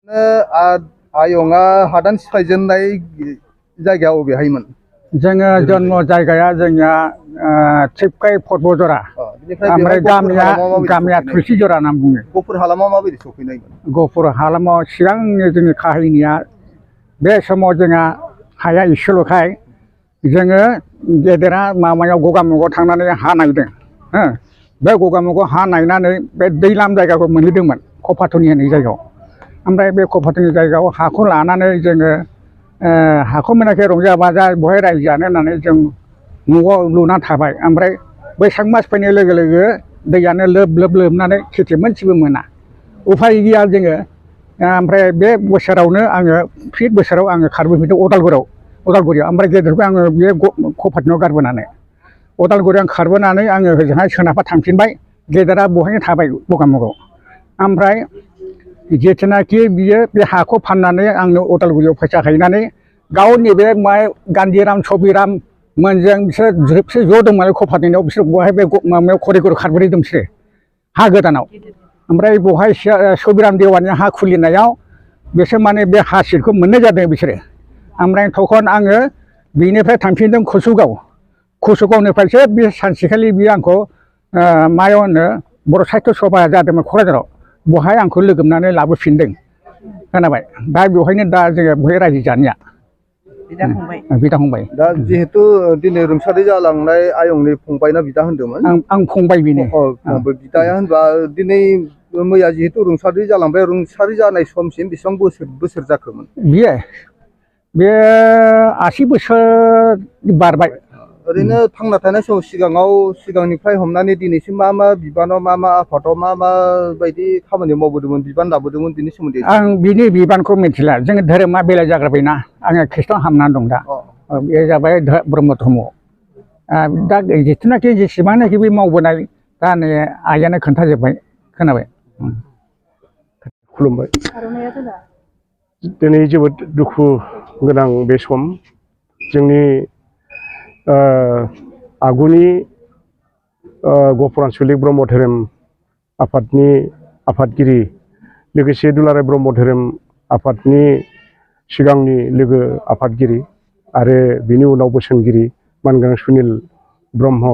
आयंआ हादान सिफायजेननाय जायगाया अबेहायमोन? जोङो जन्म जायगाया जोंनिया थिपकाय फटबजरा ओमफ्राय गामिया थुलसिजरा होनना बुङो। गफुर हालामाव माबायदि सफैनायमोन? गफुर हालामाव सिगांनि जोंनि काहिनिया बे समाव जोंहा हाया इसेल'खाय जोङो गेदेरा माबायाव गगामुगाव थांनानै हा नायदों। बे गगामुगाव हा नायनानै बे दैलाम जायगाखौ मोनहैदोंमोन, कपाथुनि होननाय जायगायाव। ओमफ्राय बे कपाथुनि जायगायाव हाखौ लानानै जोङो हाखौ मोनाखै रंजा बाजा बहाय रायजो जानो होननानै जों न'आव लुना थाबाय। ओमफ्राय बैसाग मास फैनाय लोगो लोगो दैयानो लोब लोब लोबनानै खेथि मोनसेबो मोना। उफाय गैया जोङो। ओमफ्राय बे बोसोरावनो आङो फिट बोसोराव आङो खारबोफिनदों अदालगुरियाव। ओमफ्राय गेदेरखौ आङो बे कपाथुनियाव गारबोनानै अदालगुरियाव खारबोनानै आङो ओजोंहाय सोनाबहा थांफिनबाय। गेदेरा बहायनो थाबाय गगामुगाव। ओमफ्राय जेथुनाखि बियो बे हाखौ फाननानै आंनो अदालगुरियाव फैसा हैनानै गावनि बे गान्धीराम सबिराम मोनजों बिसोर ज' दंमोन कपाथुनियाव। बिसोर बहाय बे माबायाव करिगर खारबोदों बिसोरो हा गोदानाव। ओमफ्राय बहाय सबिराम देवानि हा खुलिनायाव बिसोर माने बे हा सिटखौ मोननाय जादों बिसोरो। ओमफ्राय तखन आङो बिनिफ्राय थांफिनदों कसुगावनिफ्रायसो बे सानसेखालि बियो आंखौ मायाव होनो बर' साहित्य सभा जादोंमोन क'क्राझाराव, बहाय आंखौ लोगो मोननानै लाबोफिनदों। खोनाबाय? दा बेवहायनो दा जोङो बहाय रायजो जानाया बिदा फंबाय। दा जिहेतु दिनै रुंसारि जालांनाय आयंनि फंबायना बिदा होनदोंमोन? आं फंबाय बेनो। बिदाया होनबा दिनै मैया जिहेतु रुंसारि जालांबाय, रुंसारि जानाय समसिम बेसेबां बोसोर जाखोमोन? बे 80 बोसोर बारबाय। ओरैनो थांना थानाय समाव सिगांनिफ्राय हमनानै दिनैसिम मा मा बिबानाव मा आफादाव मा बायदि खामानि मावबोदोंमोन, बिबान लाबोदोंमोन, बिनि सोमोन्दै? आं बिनि बिबानखौ मिथिला। जोङो धोरोमा बेलेग जाग्रोबायना। आङो खृष्टान हाबनानै दं दा। बे जाबाय ब्रह्म धर्म। दा जिथुनाखि जेसेबांनाखि बे मावबोनाय दा नै आइयानो खोन्थाजोब्बाय। खोनाबाय? खुलुमबाय। दिनै जोबोद दुखु गोनां बे सम। जोंनि आगुनि गफुर आन्सलिक ब्रह्म धोरोम आफादनि आफादगिरि, लोगोसे दुलाराय ब्रह्म धोरोम आफादनि सिगांनि लोगो आफादगिरि आरो बिनि उनाव बोसोनगिरि मानगोनां सुनिल ब्रह्म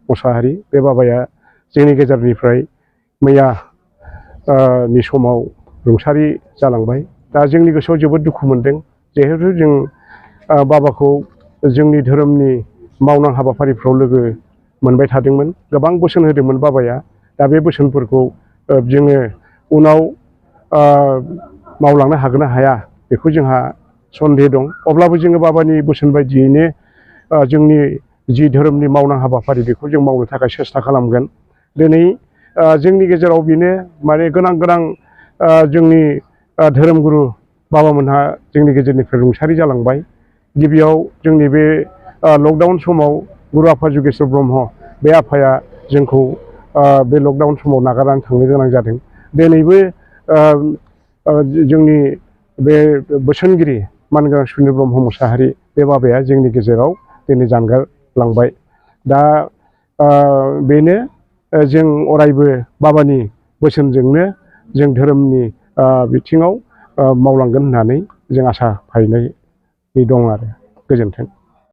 मुसाहारि, बे बाबाया जोंनि गेजेरनिफ्राय मैया नि समाव रुंसारि जालांबाय। दा जोंनि गोसोआव जोबोद दुखु मोनदों। जिहेतु जों बाबाखौ जोंनि धोरोमनि मावनां हाबाफारिफ्राव लोगो मोनबाय थादोंमोन। गोबां बोसोन होदोंमोन बाबाया। दा बे बोसोनफोरखौ जोङो उनाव मावलांनो हागोन ना हाया बेखौ जोंहा सन्देह दं। अब्लाबो जोङो बाबानि बोसोन बायदियैनो जोंनि जि धोरोमनि मावनां हाबाफारि बेखौ जों मावनो थाखाय सेस्था खालामगोन। दिनै जोंनि गेजेराव बेनो माने गोनां जोंनि धोरोमगुरु बाबामोनहा जोंनि गेजेरनिफ्राय रुंसारि जालांबाय। गिबियाव जोंनि बे लकडाउन समाव गुरु आफा जुगेस्वर ब्रह्म, बे आफाया जोंखौ बे लकडाउन समाव नागारनानै थांनो गोनां जादों। दिनैबो जोंनि बे बोसोनगिरि मानगोनां सुनिल ब्रह्म मुसाहारि, बे बाबाया जोंनि गेजेराव दिनै जानगारलांबाय। दा बेनो जों अरायबो बाबानि बोसोनजोंनो जों धोरोमनि बिथिङाव मावलांगोन होननानै जों आसा फारिनाय दं आरो। गोजोन्थों।